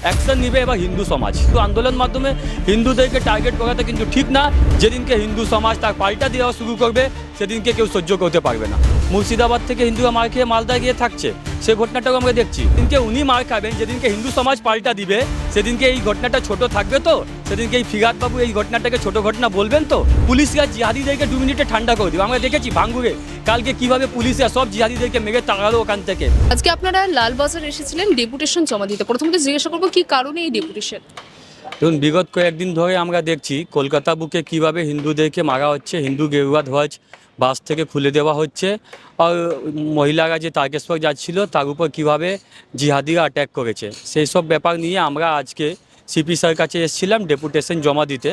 Action নেবে এবার হিন্দু সমাজ। তো আন্দোলন মাধ্যমে হিন্দুদেরকে টার্গেট করাটা কিন্তু ঠিক না। যেদিনকে হিন্দু সমাজ তার পাল্টা দেওয়া শুরু করবে সেদিনকে কেউ সহ্য করতে পারবে না। মুর্শিদাবাদ থেকে হিন্দুরা মার খেয়ে মালদা গিয়ে থাকছে, সেই ঘটনাটাও আমরা দেখছি। সেদিনকে উনি মার খাবেন, যেদিনকে হিন্দু সমাজ পাল্টা দিবে সেদিনকে এই ঘটনাটা ছোট থাকবে তো? সেদিনকে এই ফিরাদ বাবু এই ঘটনাটাকে ছোট ঘটনা বলবেন তো? পুলিশরা জিহাদিদেরকে 2 মিনিটে ঠান্ডা করে দিবে। আমরা দেখেছি ভাঙ্গুরে কালকে কিভাবে পুলিশরা সব জিহাদিদেরকে মেরে তাড়ালো ওখান থেকে। আজকে আপনারা লালবাজার এসেছিলেন ডেপুটেশন জমা দিতে। প্রথমত জিজ্ঞাসা করবো কি কারণে এই ডেপুটেশন? দেখুন, বিগত কয়েকদিন ধরে আমরা দেখছি কলকাতা বুকে কিভাবে হিন্দুদেরকে মারা হচ্ছে, হিন্দু গেরুয়া ধ্বজ বাস থেকে খুলে দেওয়া হচ্ছে, আর মহিলারা যে তারকেশ্বর যাচ্ছিল তার উপর কীভাবে জিহাদিরা অ্যাট্যাক করেছে, সেই সব ব্যাপার নিয়ে আমরা আজকে সিপি স্যার কাছে এসেছিলাম ডেপুটেশন জমা দিতে।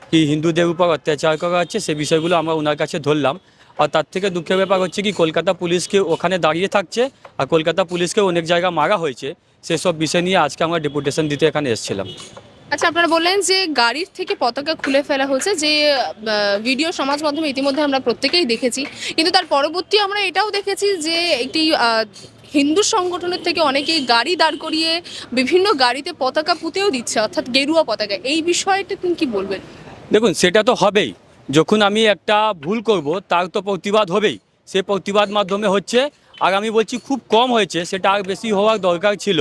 কি হিন্দুদের উপর অত্যাচার করা হচ্ছে সে বিষয়গুলো আমরা ওনার কাছে ধরলাম। আর তার থেকে দুঃখের ব্যাপার হচ্ছে কি কলকাতা পুলিশকে ওখানে দাঁড়িয়ে থাকছে, আর কলকাতা পুলিশকে অনেক জায়গা মারা হয়েছে, সেসব বিষয় নিয়ে আজকে আমরা ডেপুটেশন দিতে এখানে এসেছিলাম। আচ্ছা, আপনারা বললেন যে গাড়ির থেকে পতাকা খুলে ফেলা হয়েছে, যে ভিডিও সমাজ মাধ্যমে ইতিমধ্যে আমরা প্রত্যেকেই দেখেছি, কিন্তু তার পরবর্তী আমরা এটাও দেখেছি যে একটি হিন্দু সংগঠনের থেকে অনেকেই গাড়ি দাঁড় করিয়ে বিভিন্ন গাড়িতে পতাকা পুঁতেও দিচ্ছে, অর্থাৎ গেরুয়া পতাকা। এই বিষয়টা তুমি কি বলবেন? দেখুন, সেটা তো হবেই। যখন আমি একটা ভুল করব তার তো প্রতিবাদ হবেই। সে প্রতিবাদ মাধ্যমে হচ্ছে, আর আমি বলছি খুব কম হয়েছে, সেটা আর বেশি হওয়ার দরকার ছিল।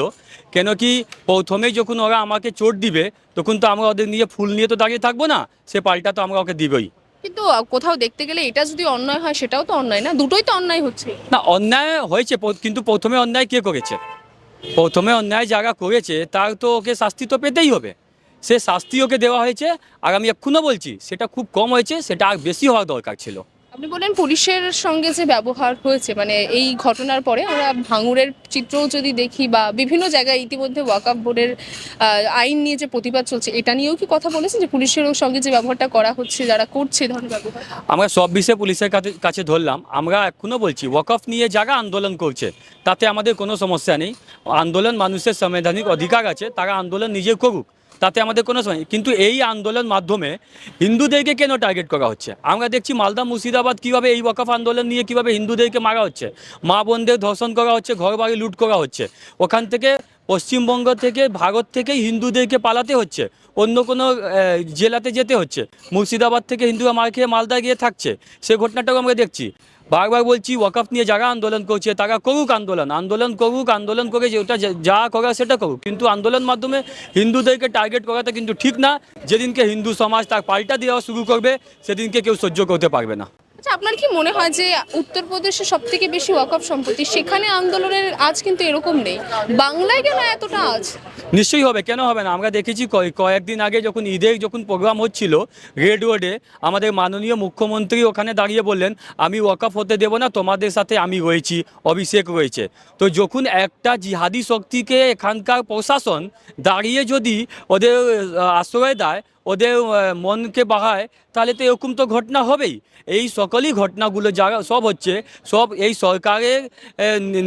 কেন কি প্রথমেই যখন ওরা আমাকে চোট দিবে তখন তো আমরা ওদের নিয়ে ফুল নিয়ে তো দাঁড়িয়ে থাকবো না, সে পাল্টা তো আমরা ওকে দিবই। কিন্তু কোথাও দেখতে গেলে এটা যদি অন্যায় হয় সেটাও তো অন্যায়, না? দুটোই তো অন্যায় হচ্ছে। না, অন্যায় হয়েছে, কিন্তু প্রথমে অন্যায় কে করেছে? প্রথমে অন্যায় যারা করেছে তার তো ওকে শাস্তি তো পেতেই হবে। সে শাস্তি ওকে দেওয়া হয়েছে, আর আমি এক্ষুনি বলছি সেটা খুব কম হয়েছে, সেটা আর বেশি হওয়ার দরকার ছিল। আপনি বলেন পুলিশের সঙ্গে যে ব্যবহার হয়েছে, মানে এই ঘটনার পরে আমরা ভাঙুরের চিত্রও যদি দেখি বা বিভিন্ন জায়গায় ইতিমধ্যে ওয়াকফ বোর্ডের আইন নিয়ে যে প্রতিবাদ চলছে, এটা নিয়েও কি কথা বলেছেন যে পুলিশের সঙ্গে যে ব্যবহারটা করা হচ্ছে, যারা করছে এই ধরনের ব্যবহার? আমরা সব বিষয়ে পুলিশের কাছে ধরলাম। আমরা এখনও বলছি ওয়াকফ নিয়ে যারা আন্দোলন করছে তাতে আমাদের কোনো সমস্যা নেই। আন্দোলন মানুষের সাংবিধানিক অধিকার আছে, তারা আন্দোলন নিজে করুক, তাতে আমাদের কোনো সময়। কিন্তু এই আন্দোলন মাধ্যমে হিন্দুদেরকে কেন টার্গেট করা হচ্ছে? আমরা দেখছি মালদা মুর্শিদাবাদ কীভাবে এই ওয়াকফ আন্দোলন নিয়ে কীভাবে হিন্দুদেরকে মারা হচ্ছে, মা বোনদের ধর্ষণ করা হচ্ছে, ঘর বাড়ি লুট করা হচ্ছে। ওখান থেকে পশ্চিমবঙ্গ থেকে ভারত থেকেই হিন্দুদেরকে পালাতে হচ্ছে, অন্য কোনো জেলাতে যেতে হচ্ছে। মুর্শিদাবাদ থেকে হিন্দুরা মার খেয়ে মালদা গিয়ে থাকছে, সে ঘটনাটাও আমরা দেখছি। বারবার বলছি ওয়াকফ নিয়ে যারা আন্দোলন করছে তারা করুক আন্দোলন, আন্দোলন করুক, আন্দোলন করে যে ওটা যা করা সেটা করুক, কিন্তু আন্দোলন মাধ্যমে হিন্দুদেরকে টার্গেট করাটা কিন্তু ঠিক না। যেদিনকে হিন্দু সমাজ তার পাল্টা দেওয়া শুরু করবে সেদিনকে কেউ সহ্য করতে পারবে না। আচ্ছা, আপনার কি মনে হয় যে উত্তরপ্রদেশে সব থেকে বেশি ওয়াকফ সম্পত্তি, সেখানে আন্দোলনের আজ কিন্তু এরকম নেই, বাংলায় কেন এতটা আজ? নিশ্চয়ই হবে, কেন হবে না? আমরা দেখেছি কয়েকদিন আগে যখন ঈদের প্রোগ্রাম হচ্ছিল রেড রোডে, আমাদের মাননীয় মুখ্যমন্ত্রী ওখানে দাঁড়িয়ে বললেন আমি ওয়াকফ হতে দেবো না, তোমাদের সাথে আমি রয়েছি, অভিষেক রয়েছে। তো যখন একটা জিহাদি শক্তিকে এখানকার প্রশাসন দাঁড়িয়ে যদি ওদের আশ্রয় দেয়, ওদের মনকে বাড়ায়, তাহলে তো এরকম তো ঘটনা হবেই। এই সকলই ঘটনাগুলো যারা সব হচ্ছে, সব এই সরকারের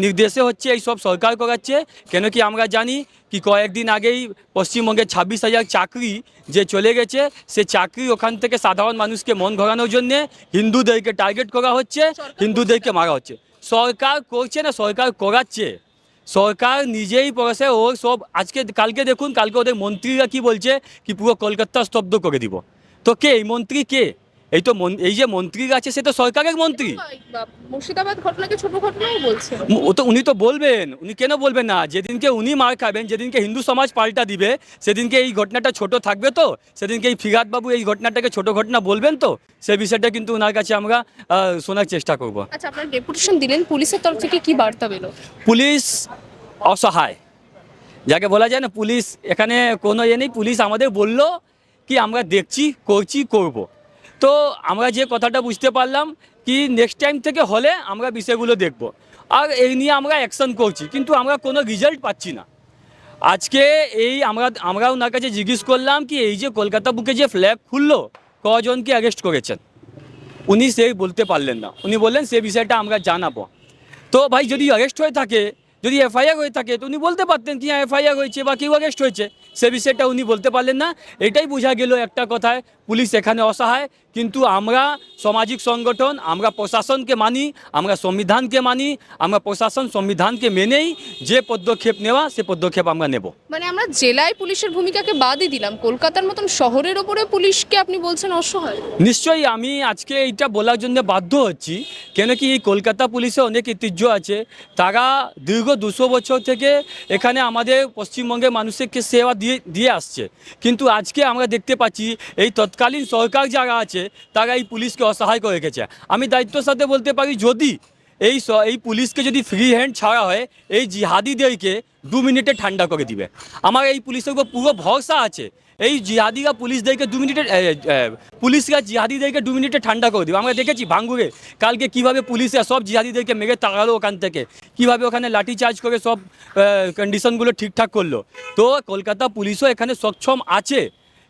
নির্দেশে হচ্ছে, এই সব সরকার করাচ্ছে। কেন কি আমরা জানি কি কয়েকদিন আগেই পশ্চিমবঙ্গে 26,000 চাকরি যে চলে গেছে, সে চাকরি ওখান থেকে সাধারণ মানুষকে মন ঘোরানোর জন্যে হিন্দুদেরকে টার্গেট করা হচ্ছে, হিন্দুদেরকে মারা হচ্ছে। সরকার করছে না, সরকার করাচ্ছে। সরকার নিজেই পড়াশে ওর সব কালকে দেখুন, কালকে ওদের মন্ত্রীরা কি বলছে কি পুরো কলকাতা স্তব্ধ করে দিব। তো কে এই মন্ত্রী? কে এই? তো এই যে মন্ত্রীরা আছে সে তো সরকারের মন্ত্রী। মুর্শিদাবাদ ঘটনাকে ছোট ঘটনাও বলছে। ও তো উনি তো বলবেন, উনি কেন বলবেন না? যেদিনকে উনি মার খাবেন, যেদিনকে হিন্দু সমাজ পাল্টা দিবে সেদিনকে এই ঘটনাটা ছোট থাকবে তো? সেদিনকে এই ফিরাদ বাবু এই ঘটনাটাকে ছোট ঘটনা বলবেন তো? সে বিষয়টা কিন্তু ওনার কাছে আমরা শোনার চেষ্টা করব। আচ্ছা, আপনারা ডেপুটেশন দিলেন, পুলিশের তরফ থেকে কি বার্তা পেল? পুলিশ অসহায়, যাকে বলা যায় না, পুলিশ এখানে কোনো নেই। পুলিশ আমাদের বলল কি আমরা দেখছি, করছি, করব। তো আমরা যে কথাটা বুঝতে পারলাম কি নেক্সট টাইম থেকে হলে আমরা বিষয়গুলো দেখব, আর এই নিয়ে আমরা অ্যাকশন করছি, কিন্তু আমরা কোনো রেজাল্ট পাচ্ছি না। আজকে এই আমরা ওনার কাছে জিজ্ঞেস করলাম কি এই যে কলকাতা বুকে যে ফ্ল্যাগ খুললো কজনকে অ্যারেস্ট করেছেন, উনি সেই বলতে পারলেন না। উনি বললেন সে বিষয়টা আমরা জানাবো। তো ভাই, যদি অ্যারেস্ট হয়ে থাকে, যদি এফআইআর হয়ে থাকে, তো উনি বলতে পারতেন কি হ্যাঁ এফআইআর হয়েছে বা কেউ অ্যারেস্ট হয়েছে, সে বিষয়টা উনি বলতে পারলেন না। এটাই বোঝা গেল একটা কথায় পুলিশ এখানে অসহায়। কিন্তু আমরা সামাজিক সংগঠন, আমরা প্রশাসনকে মানি, আমরা সংবিধানকে মানি, আমরা প্রশাসন সংবিধানকে মেনেই যে পদক্ষেপ নেওয়া সে পদক্ষেপ আমরা নেব। মানে আমরা জেলায় পুলিশের ভূমিকাকে বাদই দিলাম, কলকাতার মতন শহরের ওপরে পুলিশকে আপনি বলছেন অসহায়। নিশ্চয়ই আমি আজকে এইটা বলার জন্য বাধ্য হচ্ছি, কেন কি এই কলকাতা পুলিশে অনেক ঐতিহ্য আছে। তারা দীর্ঘ 200 বছর থেকে এখানে আমাদের পশ্চিমবঙ্গের মানুষকে সেবা দিয়ে আসছে, কিন্তু আজকে আমরা দেখতে পাচ্ছি এই তৎকালীন সরকার যারা আছে তারা এই পুলিশকে অসহায় করে রেখেছে। আমি দায়িত্বের সাথে বলতে পারি, যদি এই পুলিশকে যদি ফ্রি হ্যান্ড ছাড়া হয়, এই জিহাদিদেরকে 2 মিনিটে ঠান্ডা করে দিবে। আমার এই পুলিশের উপর পুরো ভরসা আছে। এই জিহাদিরা পুলিশদেরকে 2 মিনিটে পুলিশরা জিহাদিদেরকে 2 মিনিটে ঠান্ডা করে দিবে। আমরা দেখেছি ভাঙ্গুরে কালকে কিভাবে পুলিশরা সব জিহাদিদেরকে মেরে তাড়ালো ওখান থেকে, কিভাবে ওখানে লাঠিচার্জ করে সব কন্ডিশনগুলো ঠিকঠাক করলো। তো কলকাতা পুলিশও এখানে সক্ষম আছে,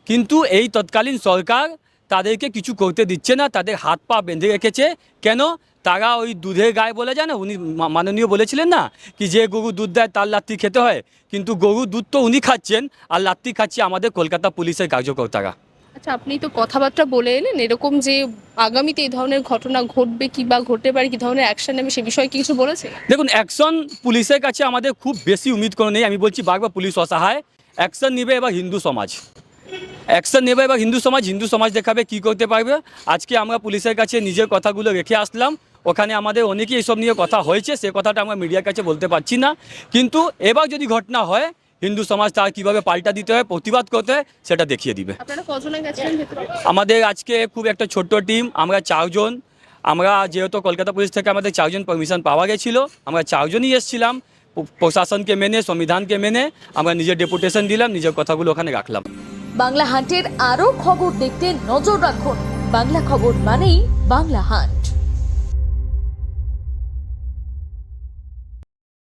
কিন্তু এই তৎকালীন সরকার তাদেরকে কিছু করতে দিচ্ছে না, তাদের হাত পা বেঁধে রেখেছে। কেন? তারা ওই দুধের গায়ে বলে যায় না, উনি মাননীয় বলেছিলেন না কি যে গরু দুধ দেয় তার লাত্তি খেতে হয়, কিন্তু গরু দুধ তো উনি খাচ্ছেন আর লাত্তি খাচ্ছে আমাদের কলকাতা পুলিশের কার্যকর্তারা। আচ্ছা, আপনি তো কথাবার্তা বলে এলেন, এরকম যে আগামীতে এই ধরনের ঘটনা ঘটবে কি বা ঘটতে পারে, কি ধরনের অ্যাকশন নেবে সে বিষয়ে কি কিছু বলেছে? দেখুন, অ্যাকশন পুলিশের কাছে আমাদের খুব বেশি উম্মিদ করে নেই। আমি বলছি বারবার পুলিশ অসহায়। অ্যাকশন নেবে এবার হিন্দু সমাজ, অ্যাকশন নেবে এবার হিন্দু সমাজ দেখাবে কি করতে পারবে। আজকে আমরা পুলিশের কাছে নিজের কথাগুলো রেখে আসলাম, ওখানে আমাদের অনেকেই এসব নিয়ে কথা হয়েছে, সে কথাটা আমরা মিডিয়ার কাছে বলতে পারছি না। কিন্তু এবার যদি ঘটনা হয়, হিন্দু সমাজ তার কীভাবে পাল্টা দিতে হয়, প্রতিবাদ করতে হয়, সেটা দেখিয়ে দিবে। আপনারা কজনে গেছিলেন ভেতরে? আমাদের আজকে খুব একটা ছোট্ট টিম, আমরা 4 জন। আমরা যেহেতু কলকাতা পুলিশ থেকে আমাদের 4 জন পারমিশন পাওয়া গেছিলো, আমরা 4 জনই এসেছিলাম। প্রশাসনকে মেনে, সংবিধানকে মেনে আমরা নিজের ডেপুটেশন দিলাম, নিজের কথাগুলো ওখানে রাখলাম। বাংলা হান্টের আরও খবর দেখতে নজর রাখুন। বাংলা খবর মানেই বাংলা হান্ট।